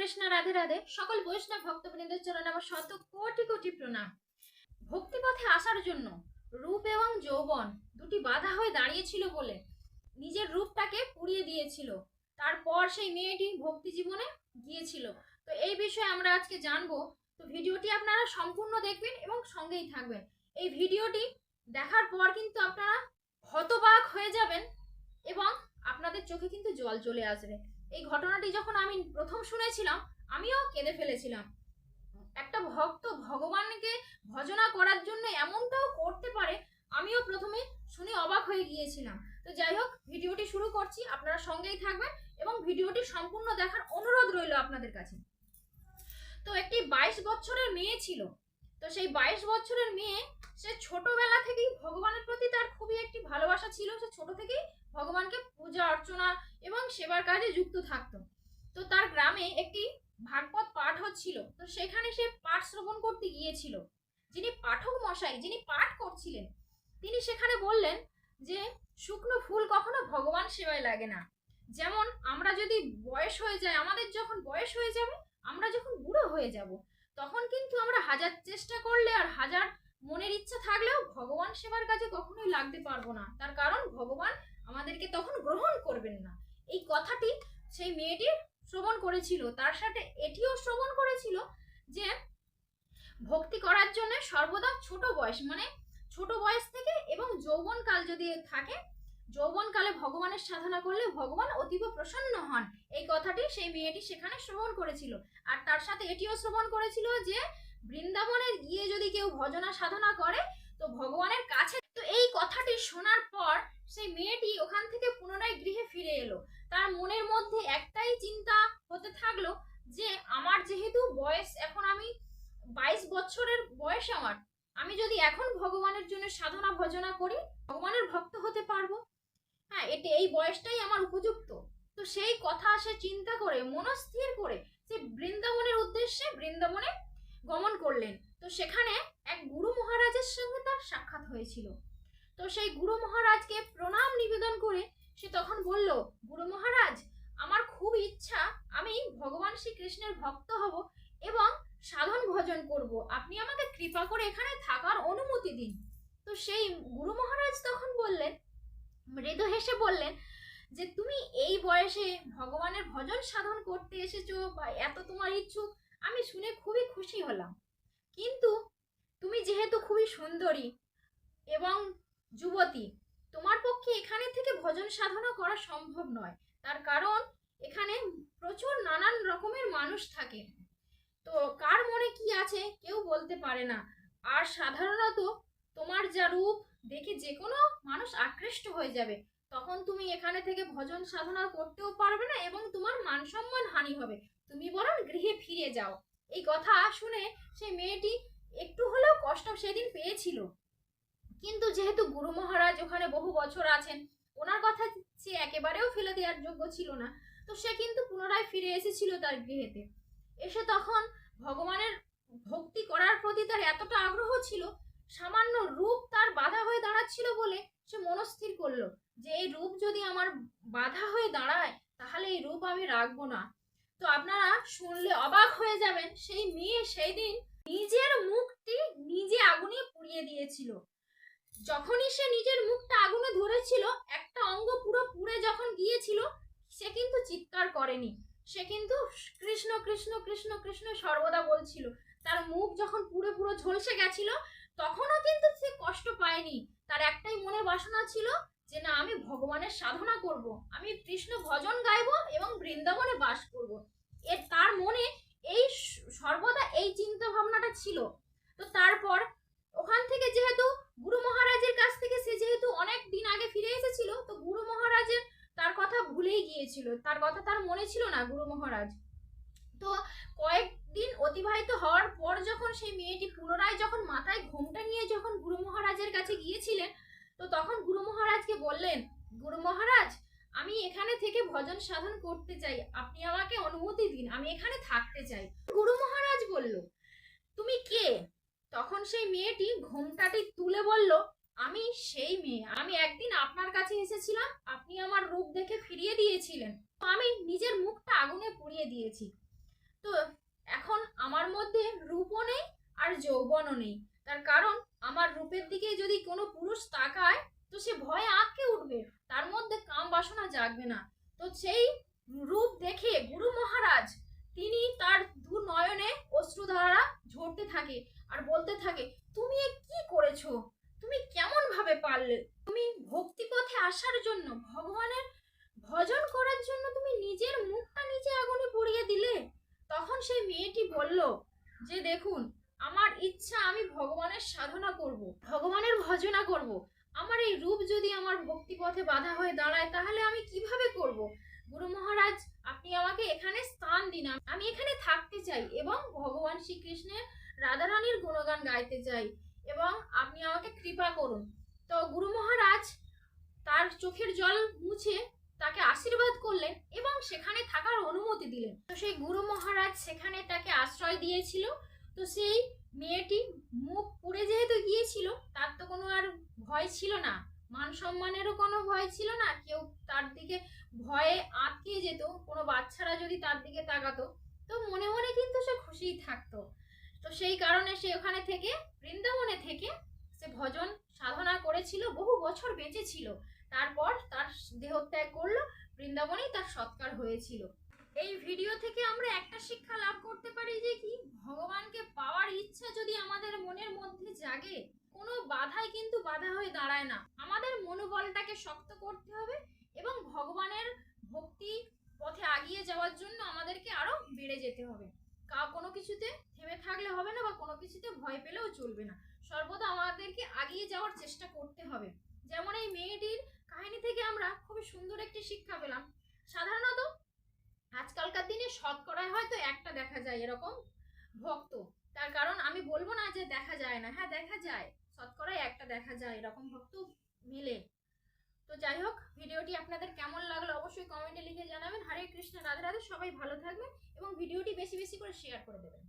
কৃষ্ণ, রাধে রাধে। সকল বৈষ্ণব ভক্তবৃন্দের চরণে আমার শত কোটি কোটি প্রণাম। ভক্তিপথে আসার জন্য রূপ এবং যৌবন দুটি বাধা হয়ে দাঁড়িয়েছিল বলে নিজের রূপটাকে পুড়িয়ে দিয়েছিল। তারপর সেই মেয়েটি ভক্তি জীবনে গিয়েছিল। তো এই বিষয়ে আমরা আজকে জানবো। তো ভিডিওটি আপনারা সম্পূর্ণ দেখবেন এবং সঙ্গেই থাকবেন। এই ভিডিওটি দেখার পর কিন্তু আপনারা হতবাক হয়ে যাবেন এবং আপনাদের চোখে কিন্তু জল চলে আসবে। এই ঘটনাটি যখন আমি প্রথম শুনেছিলাম আমিও কেঁদে ফেলেছিলাম। একটা ভক্ত ভগবানকে ভজনা করার জন্য এমনটাও করতে পারে, আমিও প্রথমে শুনে অবাক হয়ে গিয়েছিলাম। তো যাই হোক, ভিডিওটি শুরু করছি, আপনারা সঙ্গেই থাকবেন এবং ভিডিওটি সম্পূর্ণ দেখার অনুরোধ রইল আপনাদের কাছে। তো একটি 22 বছরের মেয়ে ছিল। তো সেই 22 বছরের মেয়ে, সে ছোটবেলা থেকেই ভগবানের প্রতি তার খুবই একটি ভালোবাসা ছিল। সে ছোট থেকেই ভগবানকে পূজা অর্চনা এবং সেবার কাজে যুক্ত থাকতো। তো তার গ্রামে একটি ভাগবত পাঠ হচ্ছিল। তো সেখানে সে পাঠ শ্রবণ করতে গিয়েছিল। যিনি পাঠক মশাই, যিনি পাঠ করছিলেন, তিনি সেখানে বললেন যে শুকনো ফুল কখনো ভগবান সেবায় লাগে না। যেমন আমরা যদি বয়স হয়ে যায়, আমাদের যখন বয়স হয়ে যাবে, আমরা যখন বুড়ো হয়ে যাব, তখন কিন্তু আমরা হাজার চেষ্টা করলে আর হাজার মনের ইচ্ছা থাকলেও ভগবান সেবার কাজে কখনোই লাগতে পারবো না। তার কারণ ভগবান আমাদেরকে তখন গ্রহণ করবেন না। এই কথাটি সেই মেয়েটি শ্রবণ করেছিল। তার সাথে এটিও শ্রবণ করেছিল যে ভক্তি করার জন্য সর্বদা ছোট বয়স, মানে ছোট বয়স থেকে এবং যৌবনকাল যদি থাকে, যৌবনকালে ভগবানের সাধনা করলে ভগবান অতীব প্রসন্ন হন। এই কথাটি সেই মেয়েটি সেখানে শ্রবণ করেছিল। আর তার সাথে এটিও শ্রবণ করেছিল যে বৃন্দাবনে গিয়ে যদি কেউ ভজনা সাধনা করে তো ভগবানের কাছে। তো এই কথাটি শোনার পর সেই মেয়েটি ওখান থেকে পুনরায় গৃহে ফিরে এলো। তার মনের মধ্যে একটাই চিন্তা হতে থাকলো যে আমার যেহেতু বয়স, এখন আমি 22 বছরের বয়স আমার, আমি যদি এখন ভগবানের জন্য সাধনা ভজনা করি ভগবানের ভক্ত হতে পারবো। হ্যাঁ, এই বয়সটাই আমার উপযুক্ত। তো সেই কথা সে চিন্তা করে মনস্থির করে সে বৃন্দাবনের উদ্দেশ্যে বৃন্দাবনে গমন করলেন। তো সেখানে এক গুরু মহারাজের সঙ্গে তার সাক্ষাৎ হয়েছিল। তো সেই গুরু মহারাজকে প্রণাম নিবেদন করে সে তখন বলল, গুরু মহারাজ, আমার খুব ইচ্ছা আমি ভগবান শ্রীকৃষ্ণের ভক্ত হব এবং সাধন ভজন করব, আপনি আমাকে কৃপা করে এখানে থাকার অনুমতি দিন। তো সেই গুরু মহারাজ তখন বললেন, মৃদু হেসে বললেন যে তুমি এই বয়সে ভগবানের ভজন সাধন করতে এসেছো বা এত তোমার ইচ্ছুক, আমি শুনে খুবই খুশি হলাম। কিন্তু তুমি যেহেতু খুবই সুন্দরী এবং যুবতী, তোমার পক্ষে এখানে থেকে ভজন সাধনা করা সম্ভব নয়। তার কারণ এখানে প্রচুর নানান রকমের মানুষ থাকে। তো কার মনে কি আছে কেউ বলতে পারে না। আর সাধারণত তোমার যা রূপ দেখে যে কোনো মানুষ আকৃষ্ট হয়ে যাবে, তখন তুমি এখানে থেকে ভজন সাধনা করতেও পারবে না এবং তোমার মান সম্মান হানি হবে। তুমি বরং গৃহে ফিরে যাও। এই কথা শুনে সেই মেয়েটি একটু হলেও কষ্ট সেদিন পেয়েছিল। কিন্তু যেহেতু গুরু মহারাজ ওখানে বহু বছর আছেন, ওনার কথা সে একেবারেও ফেলে দেওয়ার যোগ্য ছিল না। তো সে কিন্তু পুনরায় ফিরে এসেছিল তার গৃহেতে। এসে তখন ভগবানের ভক্তি করার প্রতি তার এতটা আগ্রহ ছিল, সামান্য রূপ তার বাধা হয়ে দাঁড়াচ্ছিল বলে সে মনস্থির করলো যে এই রূপ যদি আমার বাধা হয়ে দাঁড়ায় তাহলে এই রূপ আমি রাখবো না। তো আপনারা শুনলে অবাক হয়ে যাবেন, সেই মেয়ে সেই দিন নিজের মুখটি নিজে আগুনে পুড়িয়ে দিয়েছিল। যখনই সে নিজের মুখটা আগুনে ধরেছিল, একটা অঙ্গ পুরো পুড়ে যখন গিয়েছিল, সে কিন্তু চিৎকার করেনি। সে কিন্তু কৃষ্ণ কৃষ্ণ কৃষ্ণ কৃষ্ণ সর্বদা বলছিল। তার মুখ যখন পুরো পুরো ঝলসে গেছিল তখনও কিন্তু সে কষ্ট পায়নি। তার একটাই মনে বাসনা ছিল যে না, আমি ভগবানের সাধনা করব, আমি কৃষ্ণ ভজন গাইবো এবং বৃন্দাবনে বাস করব। তার মনে এই সর্বদা এই চিন্তা ভাবনাটা ছিল। তো তারপর ওখান থেকে যেহেতু গুরু মহারাজের কাছ থেকে সে যেহেতু অনেক দিন আগে ফিরে এসেছিল, তো গুরু মহারাজের তার কথা ভুলেই গিয়েছিল, তার কথা তার মনে ছিল না গুরু মহারাজ। তো কয়েকদিন অতিবাহিত হওয়ার পর যখন সেই মেয়েটি পুনরায় যখন মাথায় ঘোমটা নিয়ে যখন গুরু মহারাজের কাছে গিয়েছিলেন, তো তখন গুরু মহারাজকে বললেন, গুরু মহারাজ, আমি এখানে থেকে ভজন সাধন করতে চাই, আপনি আমাকে অনুমতি দিন, আমি এখানে থাকতে চাই। গুরু মহারাজ বলল, তুমি কে? তখন সেই মেয়েটি ঘোমটাটি তুলে বলল, আমি সেই মেয়ে, আমি একদিন আপনার কাছে এসেছিলাম, আপনি আমার রূপ দেখে ফিরিয়ে দিয়েছিলেন, আমি নিজের মুখটা আগুনে পুড়িয়ে দিয়েছি। আমার মধ্যে রূপও নেই আর যৌবনও নেই। তার কারণ আমার রূপের দিকে যদি কোনো পুরুষ তাকায় তো সে ভয়ে আঁতকে উঠবে, তার মধ্যে কাম বাসনা জাগবে না। তো সেই রূপ দেখে গুরু মহারাজ তিনি তার দু নয়নে অশ্রুধারা ঝরতে থাকে আর বলতে থাকে, তুমি এ কি করেছো? তুমি কেমন ভাবে পারলে? তুমি ভক্তি পথে আসার জন্য, ভগবানের ভজন করার জন্য তুমি নিজের মুখটা নিচে আগুনে পুড়িয়ে দিলে। তখন সেই মেয়েটি বলল যে দেখুন, আমার ইচ্ছা আমি ভগবানের সাধনা করব, ভগবানের ভজনা করব। আমার এই রূপ যদি আমার ভক্তি পথে বাধা হয়ে দাঁড়ায় তাহলে আমি কিভাবে করব? গুরু মহারাজ, আপনি আমাকে এখানে স্থান দিন, আমি এখানে থাকতে চাই এবং ভগবান শ্রীকৃষ্ণের রাধারানীর গুণগান গাইতে চাই এবং আপনি আমাকে কৃপা করুন। তো গুরু মহারাজ তার চোখের জল মুছে তাকে আশীর্বাদ করলেন এবং সেখানে থাকার অনুমতি দিলেন। তো সেই গুরু মহারাজ সেখানে তাকে আশ্রয় দিয়েছিল। তো সেই মেয়েটি মুখ পুড়ে যেহেতু গিয়েছিল, তার তো কোনো আর ভয় ছিল না, মান সম্মানেরও কোনো ভয় ছিল না, কেউ তার দিকে ভয়ে আটকে যেত, কোনো বাচ্চারা যদি তার দিকে তাকাতো, তো মনে মনে কিন্তু সে খুশিই থাকতো। তো সেই কারণে সে ওখানে থেকে, বৃন্দাবনে থেকে সে ভজন সাধনা করেছিল, বহু বছর বেঁচে ছিল। তারপর তার দেহত্যাগ করলো, বৃন্দাবনেই তার সৎকার হয়েছিল। এই ভিডিও থেকে আমরা একটা শিক্ষা লাভ করতে পারি যে কি, ভগবানকে পাওয়ার ইচ্ছা যদি আমাদের মনের মধ্যে জাগে, কোনো বাধাই কিন্তু বাধা হয়ে দাঁড়ায় না। আমাদের মনোবলটাকে শক্ত করতে হবে এবং ভগবানের ভক্তি পথে আগিয়ে যাওয়ার জন্য আমাদেরকে আরো বেড়ে যেতে হবে। কোনো কিছুতে থেমে থাকলে হবে না বা কোনো কিছুতে ভয় পেলেও চলবে না, সর্বদা আমাদেরকে আগিয়ে যাওয়ার চেষ্টা করতে হবে। যেমন এই মেয়েটির কাহিনী থেকে আমরা খুবই সুন্দর একটি শিক্ষা পেলাম। সাধারণত আজকালকার দিনে শতকরায় হয়তো একটা দেখা যায় এরকম ভক্ত। তার কারণ আমি বলবো না যে দেখা যায় না, হ্যাঁ দেখা যায়, শতকরায় একটা দেখা যায় এরকম ভক্ত মেলে। তো যাই হোক, ভিডিওটি আপনাদের কেমন লাগলো অবশ্যই কমেন্টে লিখে জানাবেন। হরে কৃষ্ণ, রাধে রাধে, সবাই ভালো থাকবেন এবং ভিডিওটি বেশি বেশি করে শেয়ার করে দেবেন।